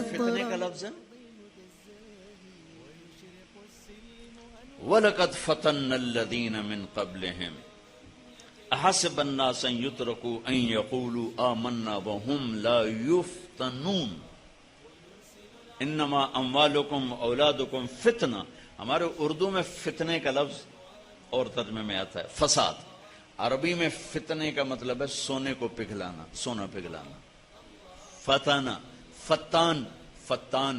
فتنے کا لفظ ہے وَلَقَدْ فَتَنَّا الَّذِينَ مِن قَبْلِهِمْ أَحَسِبَ النَّاسَ أَن يُتْرَكُوا أَن يَقُولُوا آمَنَّا وَهُمْ لَا يُفْتَنُونَ انما اموالکم اولادکم فتنہ. ہمارے اردو میں فتنے کا لفظ اور ترجمے میں آتا ہے فساد. عربی میں فتنے کا مطلب ہے سونے کو پگھلانا، سونا پگھلانا. فتنہ، فتان، فتان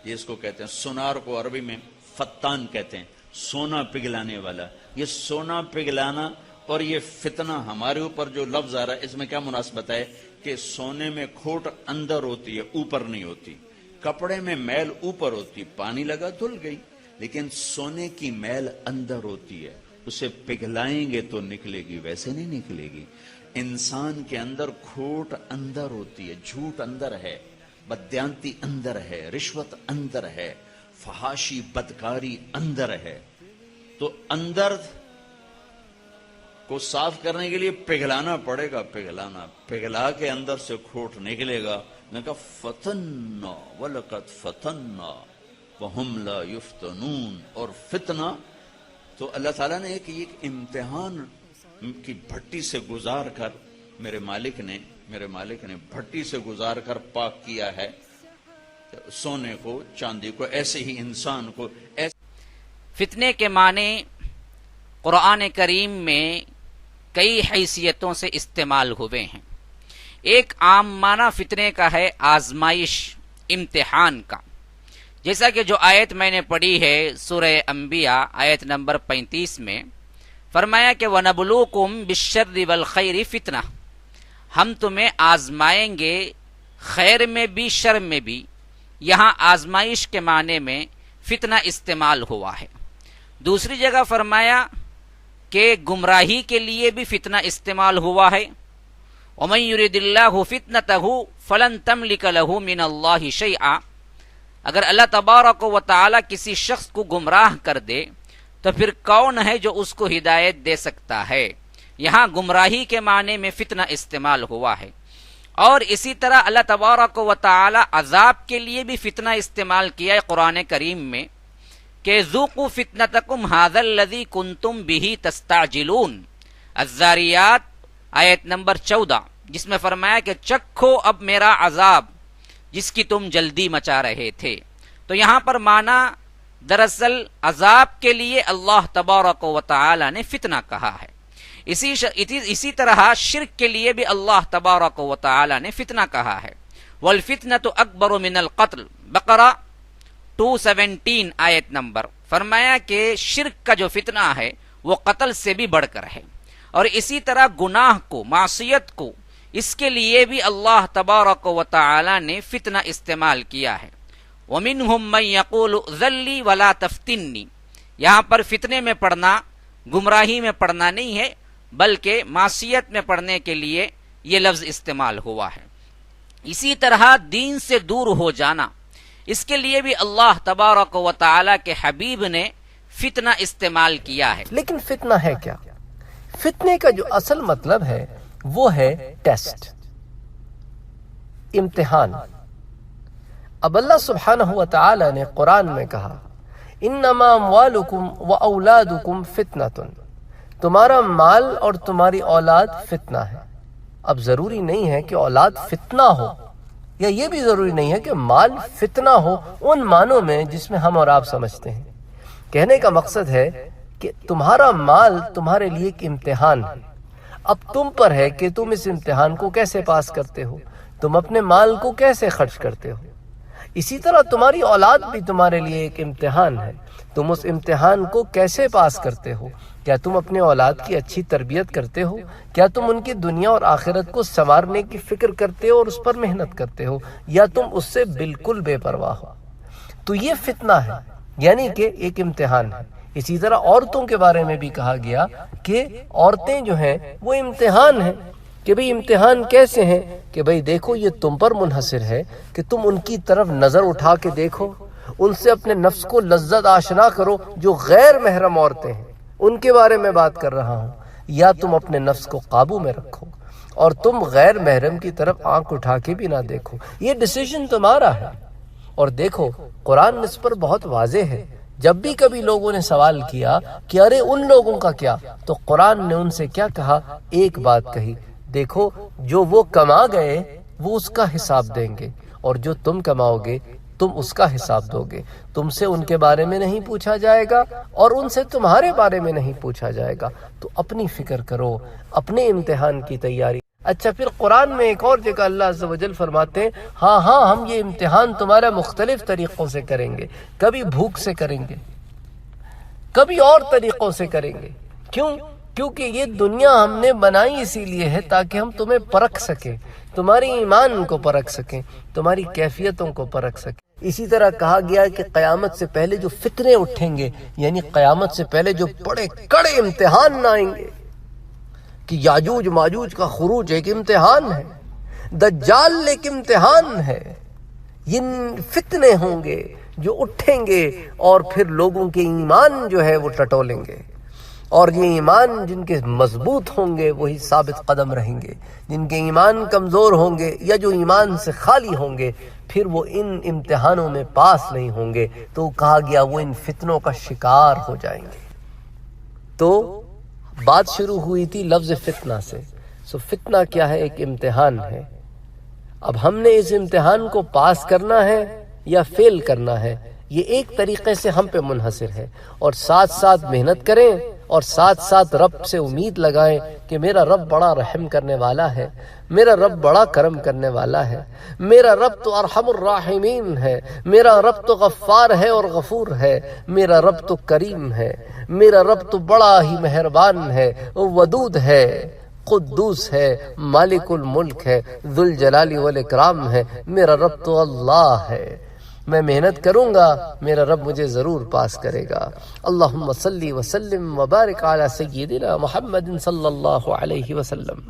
یہ اس کو کہتے ہیں. سونار کو عربی میں فتان کہتے ہیں، سونا پگھلانے والا. یہ سونا پگھلانا اور یہ فتنہ ہمارے اوپر جو لفظ آ رہا ہے اس میں کیا مناسبت ہے کہ سونے میں کھوٹ اندر ہوتی ہے، اوپر نہیں ہوتی. کپڑے میں میل اوپر ہوتی، پانی لگا دھل گئی، لیکن سونے کی میل اندر ہوتی ہے. اسے پگھلائیں گے تو نکلے گی، ویسے نہیں نکلے گی. انسان کے اندر کھوٹ اندر ہوتی ہے، جھوٹ اندر ہے، بدیانتی اندر ہے، رشوت اندر ہے، فحاشی بدکاری اندر ہے. تو اندر کو صاف کرنے کے لیے پگھلانا پڑے گا. پگھلا کے اندر سے کھوٹ نکلے گا. میں کہا فتنہ وَلَقَدْ فَتَنَّا وَهُمْ لَا يُفْتَنُونَ. اور فتنہ تو اللہ تعالیٰ نے ایک امتحان کی بھٹی سے گزار کر میرے مالک نے بھٹی سے گزار کر پاک کیا ہے سونے کو، چاندی کو، ایسے ہی انسان کو. فتنے کے معنی قرآن کریم میں کئی حیثیتوں سے استعمال ہوئے ہیں. ایک عام معنی فتنے کا ہے آزمائش، امتحان کا. جیسا کہ جو آیت میں نے پڑھی ہے سورہ انبیاء آیت نمبر 35 میں فرمایا کہ وَنَبْلُوكُمْ بِالشَّرِّ وَالْخَيْرِ فِتْنَةً، ہم تمہیں آزمائیں گے خیر میں بھی شر میں بھی. یہاں آزمائش کے معنی میں فتنہ استعمال ہوا ہے. دوسری جگہ فرمایا کہ گمراہی کے لیے بھی فتنہ استعمال ہوا ہے. وَمَن يُرِدِ اللَّهُ فِتْنَتَهُ فَلَن تَمْلِكَ لَهُ مِنَ اللَّهِ شَيْئًا. اگر اللہ تبارک و تعالی کسی شخص کو گمراہ کر دے تو پھر کون ہے جو اس کو ہدایت دے سکتا ہے. یہاں گمراہی کے معنی میں فتنہ استعمال ہوا ہے. اور اسی طرح اللہ تبارک و تعالی عذاب کے لیے بھی فتنہ استعمال کیا ہے قرآن کریم میں کہ ذوقوا فتنتکم ھذا الذی کنتم بہ تستعجلون. الذاریات آیت نمبر 14 جس میں فرمایا کہ چکھو اب میرا عذاب جس کی تم جلدی مچا رہے تھے. تو یہاں پر معنی دراصل عذاب کے لیے اللہ تبارک و تعالی نے فتنہ کہا ہے. اسی طرح شرک کے لیے بھی اللہ تبارک و تعالی نے فتنہ کہا ہے. والفتنة اکبر من القتل، بقرہ 217 آیت نمبر. فرمایا کہ شرک کا جو فتنہ ہے وہ قتل سے بھی بڑھ کر ہے. اور اسی طرح گناہ کو، معصیت کو، اس کے لیے بھی اللہ تبارک و تعالی نے فتنہ استعمال کیا ہے. وَمِنْهُمْ مَنْ يَقُولُ ذَلِّي وَلَا تَفْتِنِّي. یہاں پر فتنے میں پڑھنا گمراہی میں پڑھنا نہیں ہے بلکہ معصیت میں پڑھنے کے لیے یہ لفظ استعمال ہوا ہے. اسی طرح دین سے دور ہو جانا، اس کے لیے بھی اللہ تبارک و تعالی کے حبیب نے فتنہ استعمال کیا ہے. لیکن فتنہ ہے کیا؟ فتنے کا جو اصل مطلب ہے وہ ہے ٹیسٹ، امتحان. اب اللہ سبحانہ و تعالی نے قرآن میں کہا انما اموالکم واولادکم فتنۃ، تمہارا مال اور تمہاری اولاد فتنہ ہے. اب ضروری نہیں ہے کہ اولاد فتنہ ہو، یا یہ بھی ضروری نہیں ہے کہ مال فتنہ ہو ان معنوں میں جس میں ہم اور آپ سمجھتے ہیں. کہنے کا مقصد ہے کہ تمہارا مال تمہارے لیے ایک امتحان ہے. اب تم پر ہے کہ تم اس امتحان کو کیسے پاس کرتے ہو، تم اپنے مال کو کیسے خرچ کرتے ہو. اسی طرح تمہاری اولاد بھی تمہارے لیے ایک امتحان ہے، تم اس امتحان کو کیسے پاس کرتے ہو. کیا تم اپنے اولاد کی اچھی تربیت کرتے ہو؟ کیا تم ان کی دنیا اور آخرت کو سنوارنے کی فکر کرتے ہو اور اس پر محنت کرتے ہو، یا تم اس سے بالکل بے پرواہ ہو؟ تو یہ فتنہ ہے، یعنی کہ ایک امتحان ہے. اسی طرح عورتوں کے بارے میں بھی کہا گیا کہ عورتیں جو ہیں وہ امتحان ہیں. کہ بھئی امتحان کیسے ہیں؟ کہ بھئی دیکھو یہ تم پر منحصر ہے کہ تم ان کی طرف نظر اٹھا کے دیکھو، ان سے اپنے نفس کو لذت آشنا کرو. جو غیر محرم عورتیں ہیں ان کے بارے میں بات کر رہا ہوں. یا تم اپنے نفس کو قابو میں رکھو. اور تم غیر محرم کی طرف آنکھ اٹھا کے بھی نہ دیکھو. یہ ڈیسیژن تمہارا ہے. اور دیکھو قرآن اس پر بہت واضح ہے. جب بھی کبھی لوگوں نے سوال کیا کہ ارے ان لوگوں کا کیا، تو قرآن نے ان سے کیا کہا؟ ایک بات کہی، دیکھو جو وہ کما گئے وہ اس کا حساب دیں گے، اور جو تم کماؤ گے تم اس کا حساب دو گے. تم سے ان کے بارے میں نہیں پوچھا جائے گا اور ان سے تمہارے بارے میں نہیں پوچھا جائے گا. تو اپنی فکر کرو، اپنے امتحان کی تیاری. اچھا، پھر قرآن میں ایک اور جگہ اللہ عز و جل فرماتے ہیں ہاں ہم یہ امتحان تمہارا مختلف طریقوں سے کریں گے. کبھی بھوک سے کریں گے، کبھی اور طریقوں سے کریں گے. کیوں؟ کیونکہ یہ دنیا ہم نے بنائی اسی لیے ہے تاکہ ہم تمہیں پرکھ سکیں، تمہاری ایمان کو پرکھ سکیں، تمہاری کیفیتوں کو پرکھ سکیں. اسی طرح کہا گیا کہ قیامت سے پہلے جو فتنے اٹھیں گے، یعنی قیامت سے پہلے جو بڑے کڑے امتحان نہ آئیں گے، کہ یاجوج ماجوج کا خروج ایک امتحان ہے، دجال ایک امتحان ہے. یہ فتنے ہوں گے جو اٹھیں گے اور پھر لوگوں کے ایمان جو ہے وہ ٹٹولیں گے. اور یہ ایمان جن کے مضبوط ہوں گے وہی ثابت قدم رہیں گے. جن کے ایمان کمزور ہوں گے یا جو ایمان سے خالی ہوں گے پھر وہ ان امتحانوں میں پاس نہیں ہوں گے. تو کہا گیا وہ ان فتنوں کا شکار ہو جائیں گے. تو بات شروع ہوئی تھی لفظ فتنہ سے. فتنہ کیا ہے؟ ایک امتحان ہے. اب ہم نے اس امتحان کو پاس کرنا ہے یا فیل کرنا ہے، یہ ایک طریقے سے ہم پہ منحصر ہے. اور ساتھ ساتھ محنت کریں اور ساتھ ساتھ رب سے امید لگائیں کہ میرا رب بڑا رحم کرنے والا ہے، میرا رب بڑا کرم کرنے والا ہے، میرا رب تو ارحم الراحمین ہے، میرا رب تو غفار ہے اور غفور ہے، میرا رب تو کریم ہے، میرا رب تو بڑا ہی مہربان ہے، ودود ہے، قدوس ہے، مالک الملک ہے، ذوالجلال والاکرام ہے. میرا رب تو اللہ ہے. میں محنت کروں گا، میرا رب مجھے ضرور پاس کرے گا. اللہم صلی وسلم وبارک علی سیدنا محمد صلی اللہ علیہ وسلم.